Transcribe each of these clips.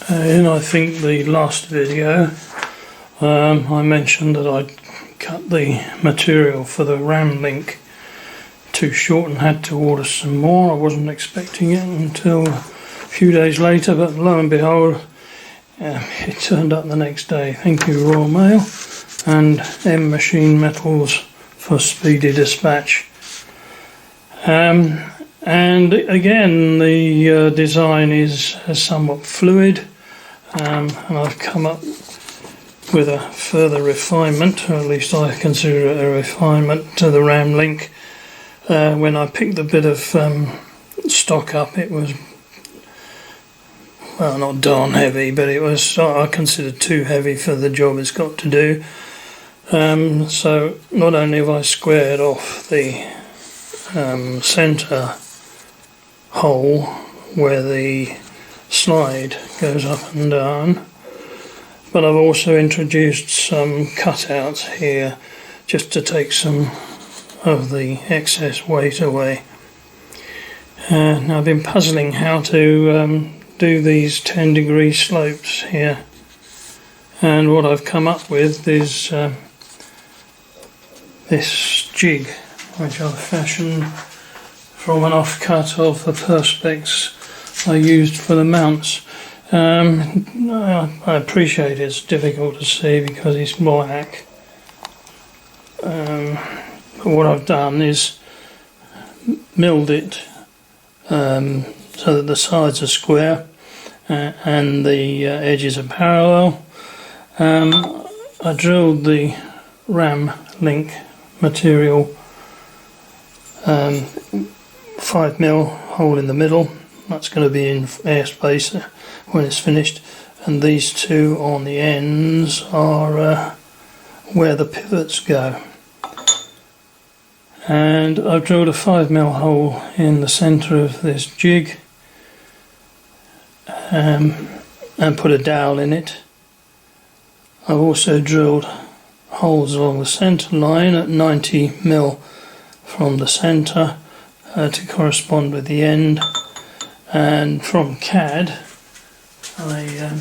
In I think the last video I mentioned that I'd cut the material for the RAM link too short and had to order some more. I wasn't expecting it until a few days later, but lo and behold it turned up the next day. Thank you Royal Mail and M Machine Metals for speedy dispatch. And again, the design is somewhat fluid, and I've come up with a further refinement, or at least I consider it a refinement, to the RAM link. When I picked the bit of stock up, it was, well, not darn heavy, but it was, I considered, too heavy for the job it's got to do. So not only have I squared off the centre hole where the slide goes up and down, but I've also introduced some cutouts here just to take some of the excess weight away. Now I've been puzzling how to do these 10-degree slopes here, and what I've come up with is this jig which I've fashioned from an offcut of the perspex I used for the mounts. I appreciate it's difficult to see because it's black, but what I've done is milled it so that the sides are square and the edges are parallel. I drilled the RAM link material 5mm hole in the middle. That's going to be in airspace when it's finished, and these two on the ends are where the pivots go. And I've drilled a 5mm hole in the centre of this jig and put a dowel in it. I've also drilled holes along the centre line at 90mm from the centre to correspond with the end, and from CAD I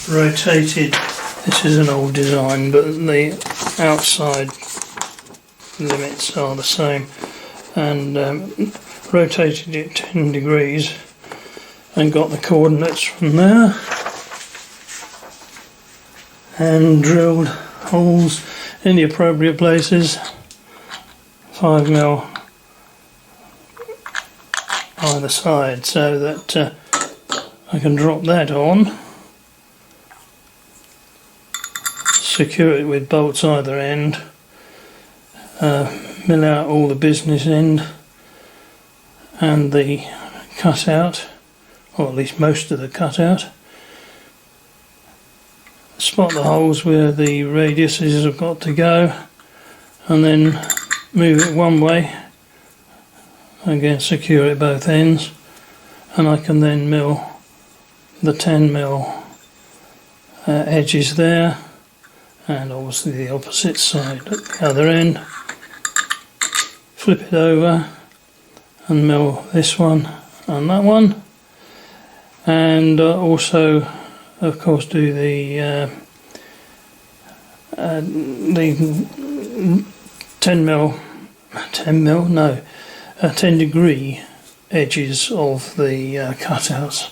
rotated, this is an old design but the outside limits are the same, and rotated it 10 degrees and got the coordinates from there and drilled holes in the appropriate places, 5mm either side, so that I can drop that on, secure it with bolts either end, mill out all the business end and the cutout, or at least most of the cutout, spot the holes where the radiuses have got to go, and then move it one way, again secure it both ends, and I can then mill the 10mm edges there, and obviously the opposite side at the other end, flip it over and mill this one and that one, and also of course do the 10 degree edges of the cutouts,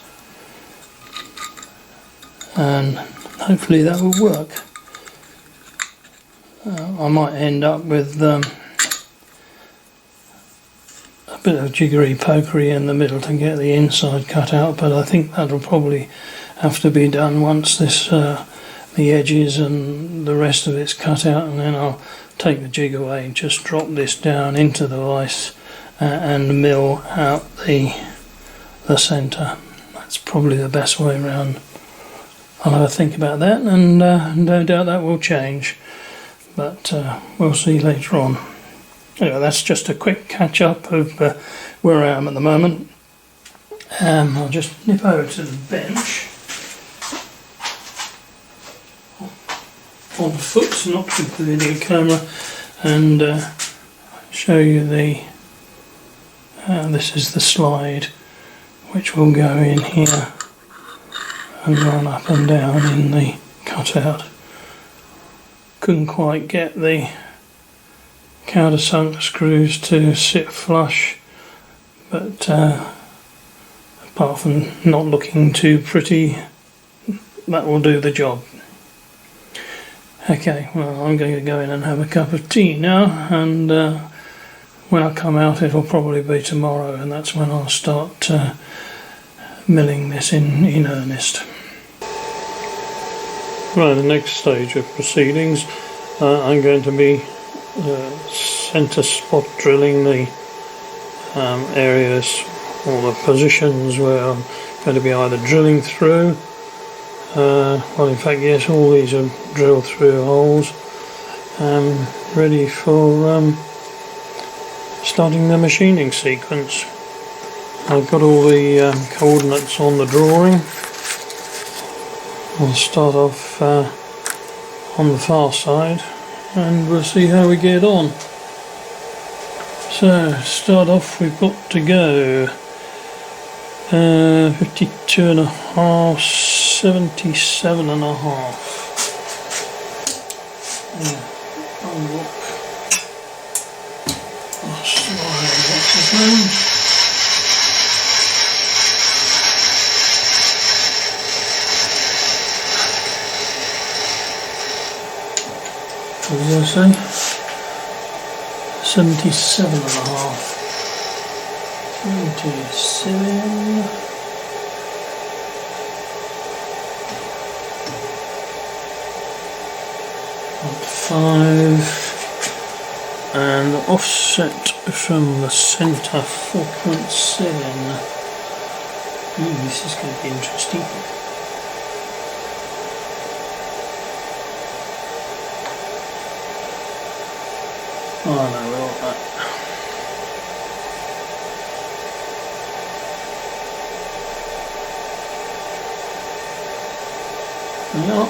and hopefully that will work. I might end up with a bit of jiggery pokery in the middle to get the inside cut out, but I think that'll probably have to be done once this the edges and the rest of it's cut out, and then I'll take the jig away and just drop this down into the vise and mill out the centre. That's probably the best way around. I'll have a think about that, and no doubt that will change, but we'll see later on. Anyway, that's just a quick catch up of where I am at the moment. I'll just nip over to the bench on foot, not with the video camera, and show you the this is the slide which will go in here and run up and down in the cutout. Couldn't quite get the countersunk screws to sit flush, but apart from not looking too pretty, that will do the job. Okay, well, I'm going to go in and have a cup of tea now, and when I come out it'll probably be tomorrow, and that's when I'll start milling this in earnest. Right, the next stage of proceedings, I'm going to be centre spot drilling the areas or the positions where I'm going to be either drilling through, well, in fact, yes, all these are drilled through holes, ready for starting the machining sequence. I've got all the coordinates on the drawing. I'll start off on the far side and we'll see how we get on. So, start off, we've got to go 52 and a half, 77 and a half. Unlock. What's his name? What did I say? 77 and a half. 77. .5, and the offset from the centre 4.7. This is going to be interesting. Oh no, we're all right. No.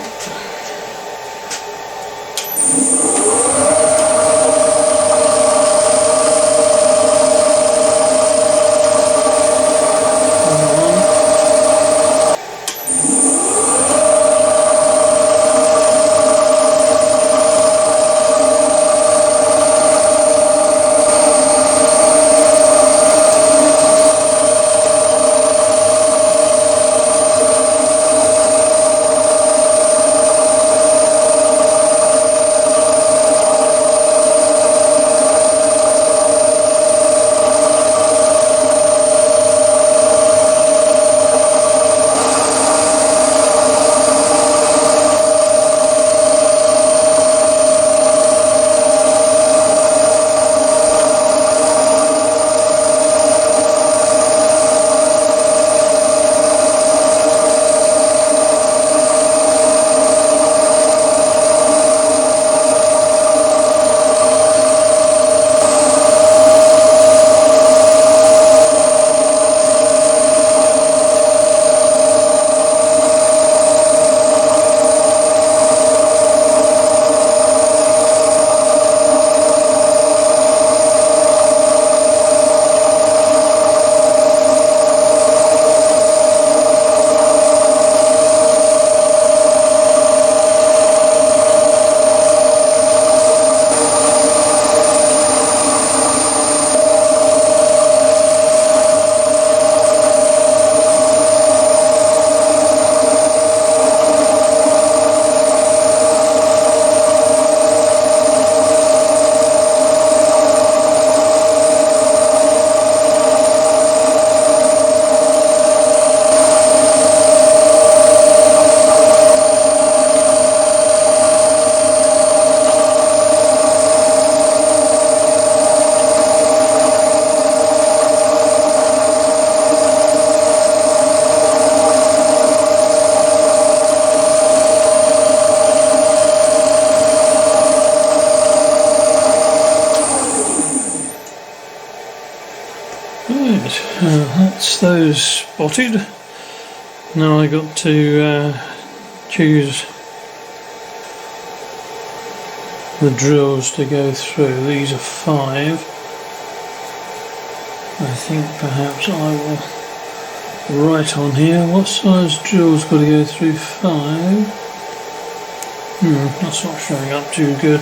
That's those spotted. Now I got to choose the drills to go through. These are 5. I think perhaps I will right on here. What size drill's got to go through? 5. That's not showing up too good.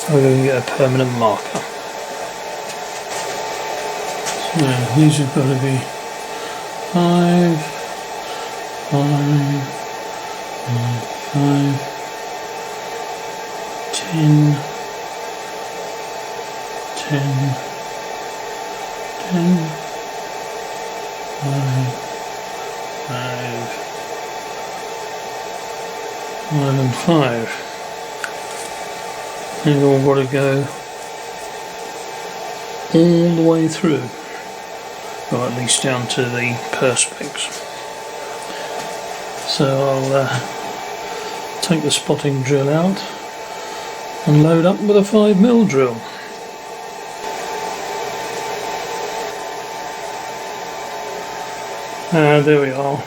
I'm going to get a permanent marker. So these have got to be 5, 5, 5, 10, 10, 10, 5, 5, 5 and 5. They've all got to go all the way through, or at least down to the perspex. So I'll take the spotting drill out and load up with a 5mm drill. There we are.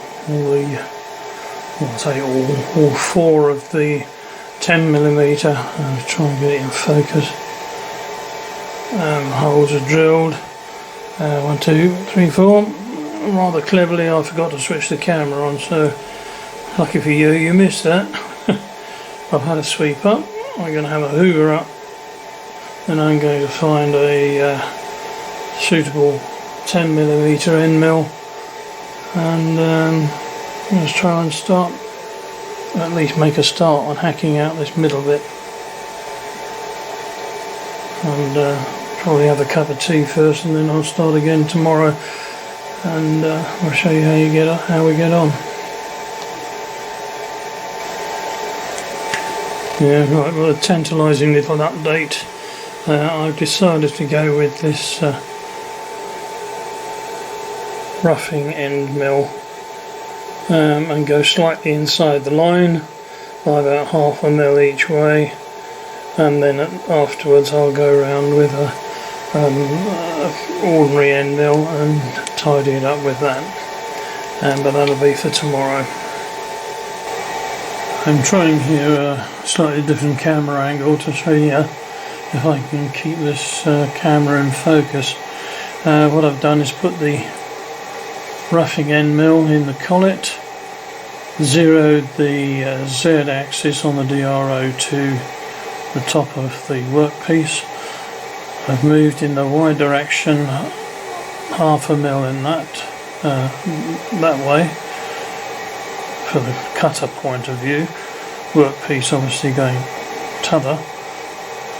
All 4 of the 10mm. I'll try and get it in focus. Holes are drilled. 1, 2, 3, 4. Rather cleverly, I forgot to switch the camera on, so lucky for you, you missed that. I've had a sweep up. I'm going to have a hoover up, and I'm going to find a suitable 10mm end mill, and let's try and start, at least make a start on hacking out this middle bit, and probably have a cup of tea first, and then I'll start again tomorrow, and I'll show you how we get on. Yeah, right, well, a tantalising little update. I've decided to go with this roughing end mill and go slightly inside the line by about 1/2 mil each way, and then afterwards I'll go around with a ordinary end mill and tidy it up with that, but that'll be for tomorrow. I'm trying here a slightly different camera angle to show you if I can keep this camera in focus. What I've done is put the roughing end mill in the collet, zeroed the Z-axis on the DRO to the top of the workpiece. I've moved in the Y direction 1/2 mil in that way for the cutter point of view, workpiece obviously going t'other,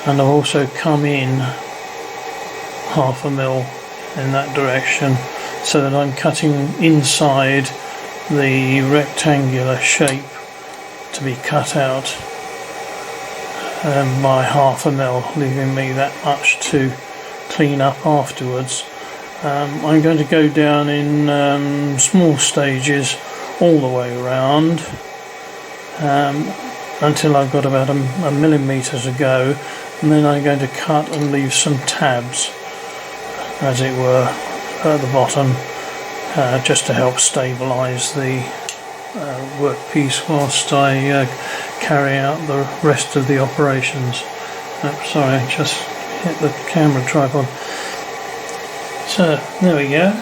and I've also come in 1/2 mil in that direction, so that I'm cutting inside the rectangular shape to be cut out by 1/2 mil, leaving me that much to clean up afterwards. I'm going to go down in small stages all the way around until I've got about a millimetre to go, and then I'm going to cut and leave some tabs, as it were, at the bottom, just to help stabilise the workpiece whilst I carry out the rest of the operations. Sorry, just hit the camera tripod. So there we go.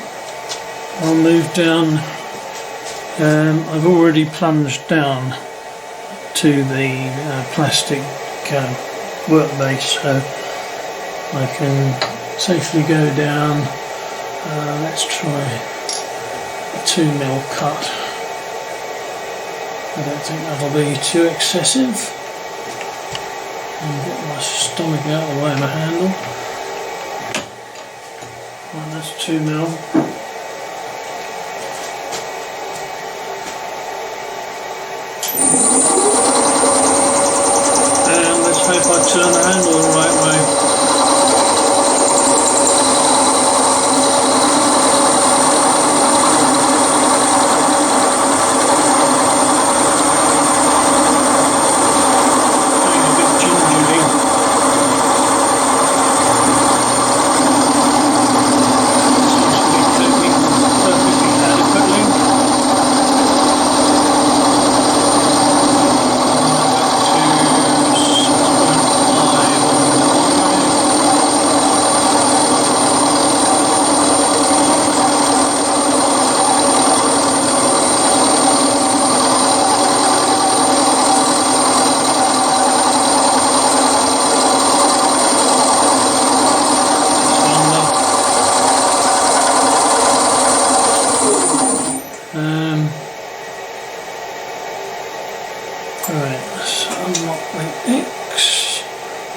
I'll move down. I've already plunged down to the plastic work base, so I can safely go down. Let's try a 2mm cut. I don't think that'll be too excessive. And get my stomach out of the way of the handle. Well, that's 2mm. And let's hope I turn the handle the right way.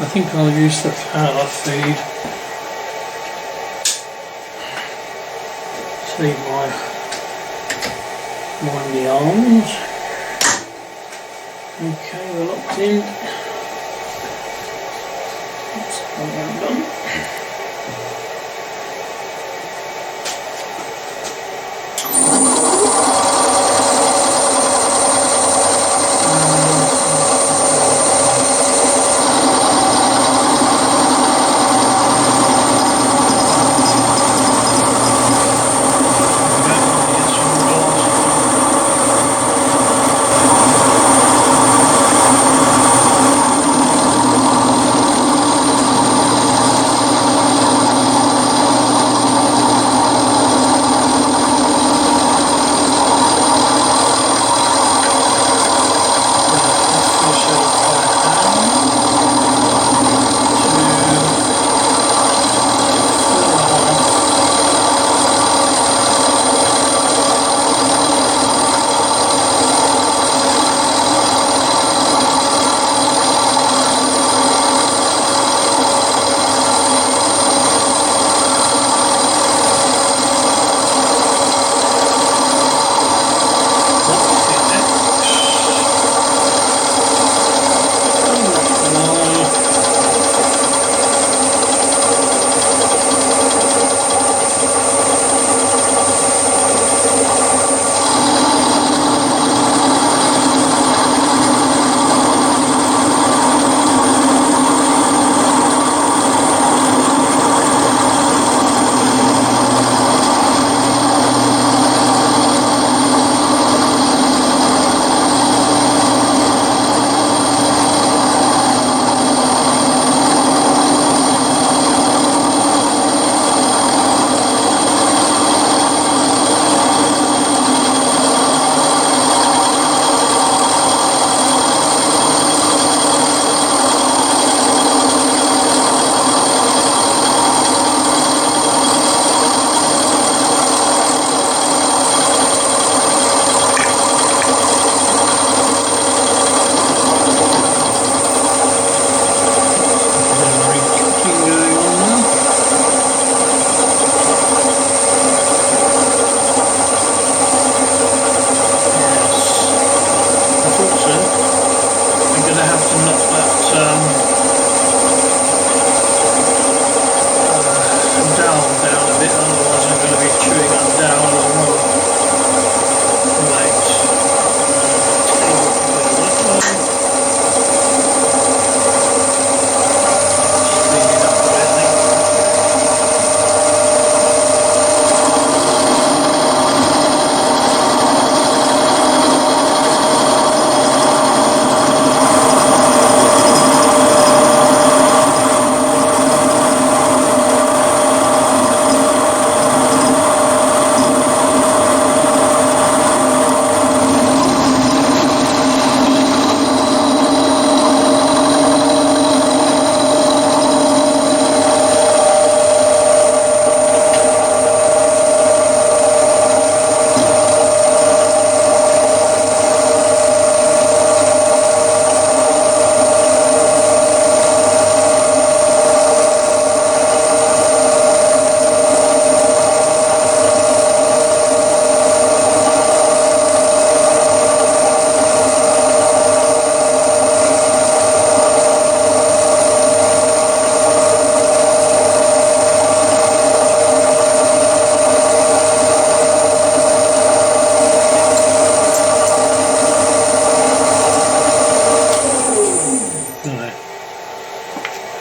I think I'll use the power feed. See wind the arms. Okay, we're locked in. That's all done.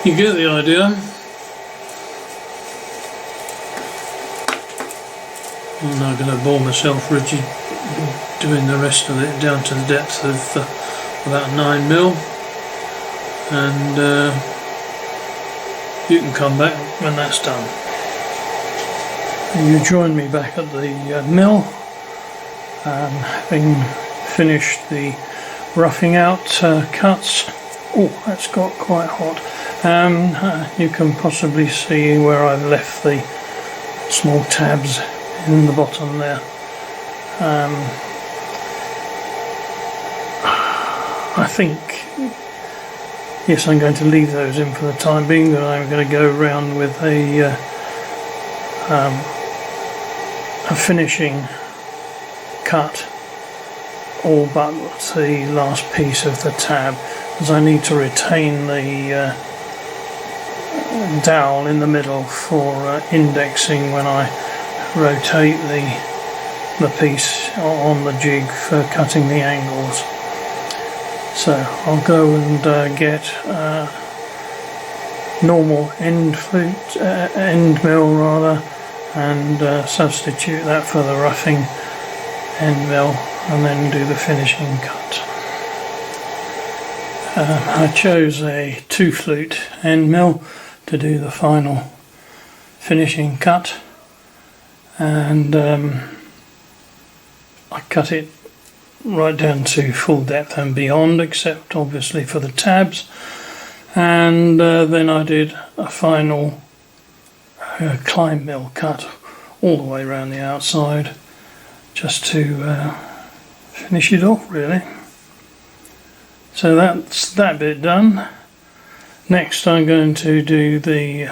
You get the idea. I'm now going to bore myself rigid doing the rest of it down to the depth of about 9mm, and you can come back when that's done. You join me back at the mill, having finished the roughing out cuts. Oh, that's got quite hot. You can possibly see where I've left the small tabs in the bottom there. I think yes, I'm going to leave those in for the time being, but I'm going to go around with a finishing cut all but the last piece of the tab, as I need to retain the dowel in the middle for indexing when I rotate the piece on the jig for cutting the angles. So I'll go and get normal end mill rather, and substitute that for the roughing end mill, and then do the finishing cut. I chose a 2-flute end mill to do the final finishing cut, and I cut it right down to full depth and beyond, except obviously for the tabs, and then I did a final climb mill cut all the way around the outside, just to finish it off really. So that's that bit done. Next I'm going to do the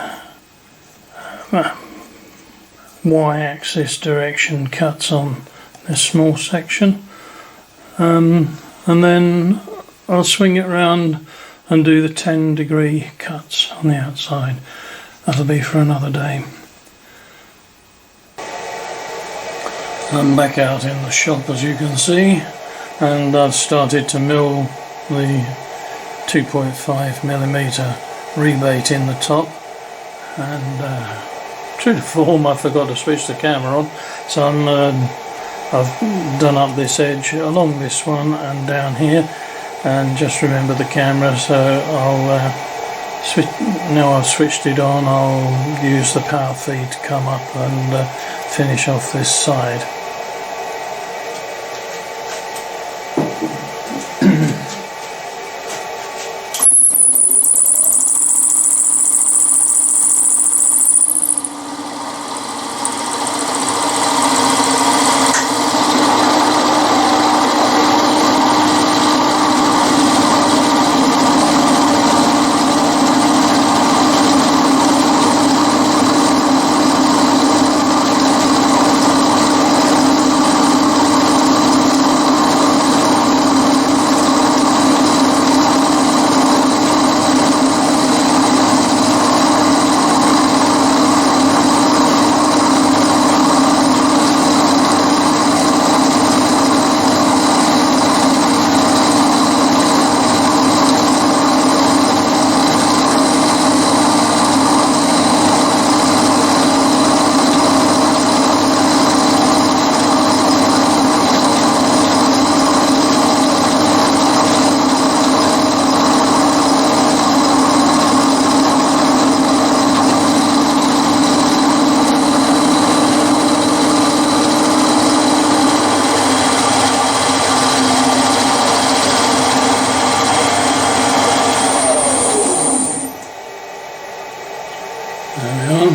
y-axis direction cuts on this small section, and then I'll swing it around and do the 10-degree cuts on the outside. That'll be for another day. I'm back out in the shop, as you can see, and I've started to mill the 2.5mm rebate in the top, and true to form I forgot to switch the camera on, so I've done up this edge along this one and down here, and just remember the camera, so I'll switch. Now I've switched it on, I'll use the power feed to come up and finish off this side.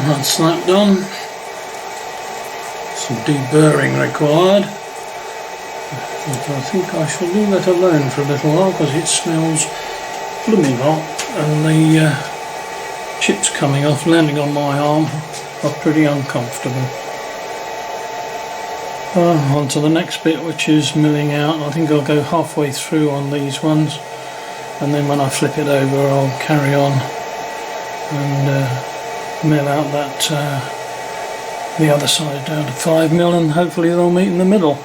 That's slapped on. Some deburring required, but I think I shall leave that alone for a little while because it smells blooming hot, and the chips coming off, landing on my arm, are pretty uncomfortable. On to the next bit, which is milling out. I think I'll go halfway through on these ones, and then when I flip it over I'll carry on and mill out that the other side down to 5mm, and hopefully they'll meet in the middle.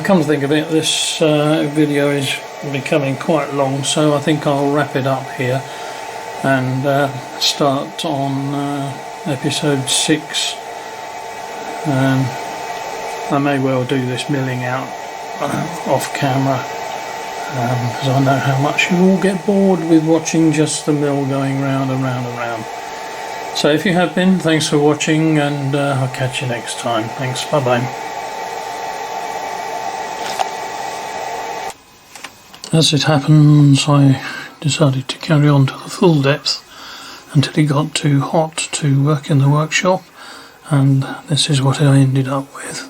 Come to think of it, this video is becoming quite long, so I think I'll wrap it up here and start on episode 6. I may well do this milling out off camera, because I know how much you all get bored with watching just the mill going round and round and round. So if you have been, thanks for watching, and I'll catch you next time. Thanks, bye bye. As it happens, I decided to carry on to the full depth until it got too hot to work in the workshop, and this is what I ended up with.